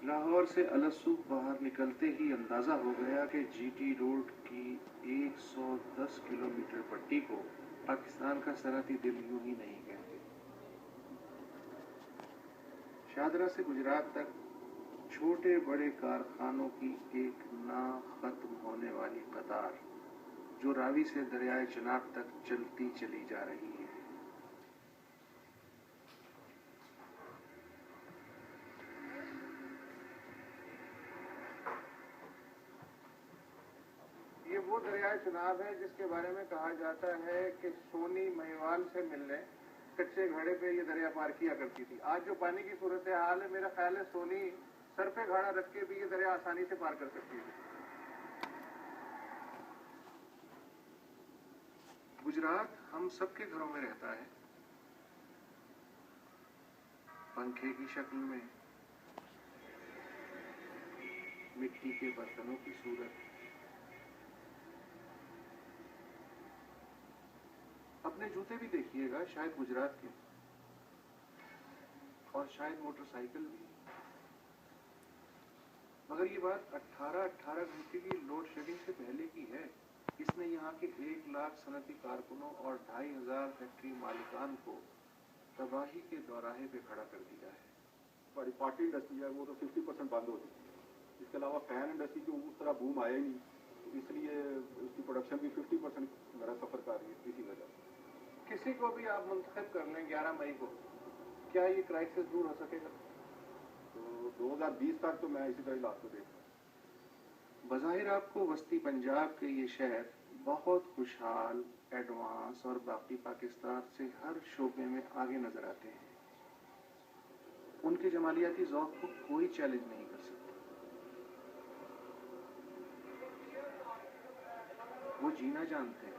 लाहौर से अलसूख बाहर निकलते ही अंदाजा हो गया कि जीटी रोड की 110 किलोमीटर पट्टी को पाकिस्तान का सरहदी दिल यूं ही नहीं कहते। शादरा से गुजरात तक छोटे बड़े कारखानों की एक ना खत्म होने वाली कतार जो रावी से दरियाए चनाब तक चलती चली जा रही है। ये वो दरियाए चनाब है जिसके बारे में कहा जाता है कि सोनी महिवाल से मिलने कच्चे घड़े पे ये दरिया पार किया करती थी। आज जो पानी की सूरत हाल है, मेरा ख्याल है सोनी सर पे घड़ा रख के भी ये दरिया आसानी से पार कर सकती है। गुजरात हम सबके घरों में रहता है, पंखे की शक्ल में, मिट्टी के बर्तनों की सूरत। अपने जूते भी देखिएगा, शायद गुजरात के, और शायद मोटरसाइकिल भी। मगर ये बात 18 घंटे की लोड शेडिंग से पहले की है। इसने यहाँ के 1 लाख सनती कारकुनों और 2500 फैक्ट्री मालिकान को तबाही के दौराहे पे खड़ा कर दिया है। हमारी पार्टी इंडस्ट्री है वो तो 50% बंद हो चुकी है। इसके अलावा फैन इंडस्ट्री को उस तरह बूम आया ही नहीं, तो इसलिए उसकी प्रोडक्शन भी 50% मेरा सफर कर रही है। इसी वजह से किसी को भी आप मुंतखब कर लें 11 मई को, क्या ये क्राइसिस दूर हो सकेगा? तो 2020 तक तो मैं इसी तरह इलाज को देख रहा हूँ। बज़ाहिर आपको वस्ती पंजाब के ये शहर बहुत खुशहाल, एडवांस और बाकी पाकिस्तान से हर शोबे में आगे नजर आते हैं। उनके जमालियाती ज़ौक़ को कोई चैलेंज नहीं कर सकता। वो जीना जानते हैं।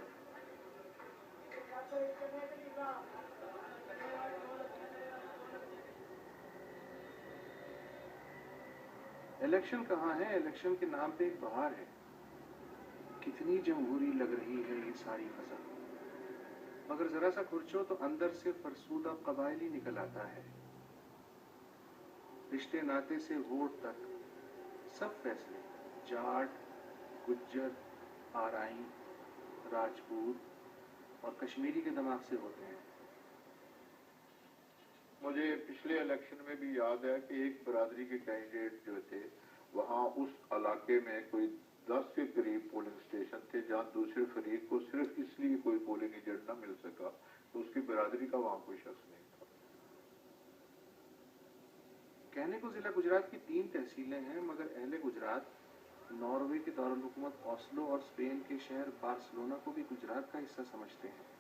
इलेक्शन कहाँ है? इलेक्शन के नाम पे एक बहार है। कितनी जमहूरी लग रही है ये सारी फसल, मगर जरा सा खुरचो तो अंदर से फरसूदा कबाइल ही निकल आता है। रिश्ते नाते से वोट तक सब फैसले जाट, गुज्जर, आराइन, राजपूत और कश्मीरी के दिमाग से होते हैं। मुझे पिछले इलेक्शन में भी याद है कि एक बरादरी के कैंडिडेट जो थे वहाँ उस इलाके में कोई 10 के करीब पोलिंग स्टेशन थे जहाँ दूसरे फरीक को सिर्फ इसलिए कोई पोलिंग एजेंट न मिल सका तो उसकी बरादरी का वहाँ कोई शख्स नहीं था। कहने को जिला गुजरात की 3 तहसीलें हैं, मगर अहले गुजरात नॉर्वे के दारुल हुकूमत ओस्लो और स्पेन के शहर बार्सिलोना को भी गुजरात का हिस्सा समझते हैं।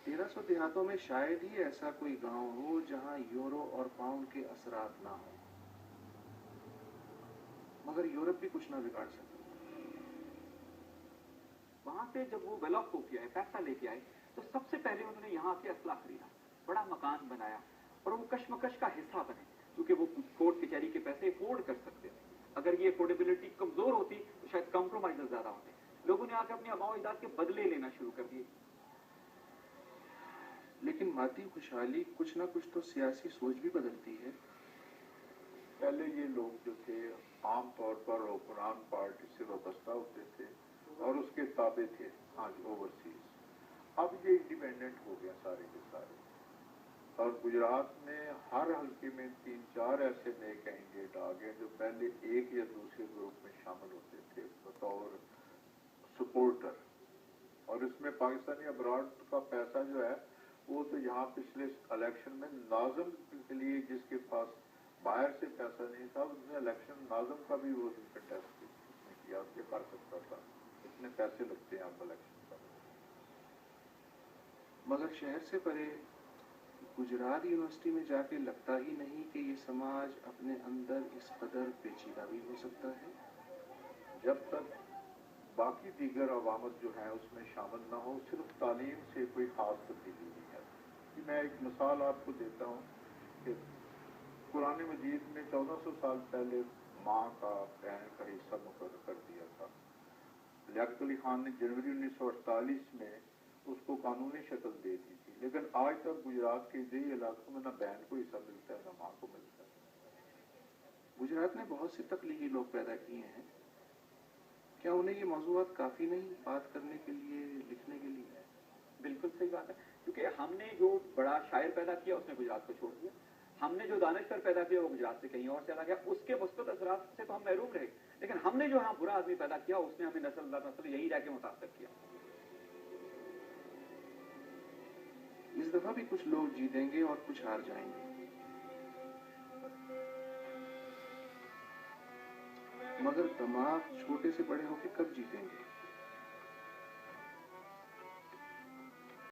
1300 देहातों में शायद ही ऐसा कोई गांव हो जहां यूरो और पाउंड के असरात ना हो, मगर यूरोप भी कुछ ना बिगाड़ सकता। वहां से जब वो वेल ऑफ होके आए, पैसा लेके आए, तो सबसे पहले उन्होंने यहाँ के असला खरीदा, बड़ा मकान बनाया और वो कश्मकश का हिस्सा बने, क्योंकि वो कोर्ट कचहरी के पैसे अफोर्ड कर सकते थे। अगर ये अफोर्डेबिलिटी कमजोर होती तो शायद कॉम्प्रोमाइज ज्यादा होते। लोगों ने आकर अपने अमाओ इजाद के बदले लेना शुरू कर दिए। लेकिन मादी खुशहाली कुछ ना कुछ तो सियासी सोच भी बदलती है। पहले ये लोग जो थे आम तौर पर हुक्मरान पार्टी से वाबस्ता होते थे और उसके ताबे थे आज ओवरसीज। अब ये इंडिपेंडेंट हो गया सारे के सारे, और गुजरात में हर हल्के में 3-4 ऐसे नए कैंडिडेट आ गए जो पहले एक या दूसरे ग्रुप में शामिल होते थे बतौर सपोर्टर। और इसमें पाकिस्तानी अब्रॉड का पैसा जो है वो तो यहाँ पिछले इलेक्शन में नाज़िम के लिए जिसके पास बाहर से पैसा नहीं था उसने इलेक्शन नाज़िम का भी वो कंटेस्ट किया, उसके कर सकता था। इतने पैसे लगते हैं अब इलेक्शन का। मगर शहर से परे गुजरात यूनिवर्सिटी में जाके लगता ही नहीं कि ये समाज अपने अंदर इस कदर पेचीदा भी हो सकता है। जब तक बाकी दीगर अवामत जो है उसमें शामिल ना हो, सिर्फ तालीम से कोई खास तब्दीली नहीं है। कि मैं एक मिसाल आपको देता हूँ कि कुरान मजीद में 1400 साल पहले माँ का बहन का हिस्सा मुकर्रर कर दिया था। लियाकत अली खान ने जनवरी 1948 में उसको कानूनी शक्ल दे दी थी, लेकिन आज तक गुजरात के यही इलाकों में ना बहन को हिस्सा मिलता है ना माँ को मिलता है। गुजरात ने बहुत से तकलीगी लोग पैदा किए हैं, क्या उन्हें ये मौजूआत काफी नहीं बात करने के लिए, लिखने के लिए? बिल्कुल सही बात है, क्योंकि हमने जो बड़ा शायर पैदा किया उसने गुजरात को छोड़ दिया, हमने जो दानिशवर पैदा किया वो गुजरात से कहीं और चला गया, उसके मुस्बत असरात से तो हम महरूम रहे, लेकिन हमने जो यहाँ बुरा आदमी पैदा किया उसने हमें नस्ल दर नस्ल यही रह के मुतासर किया। इस दफा भी कुछ लोग जीतेंगे और कुछ हार जाएंगे, मगर दिमाग छोटे से बड़े होकर कब जीतेंगे?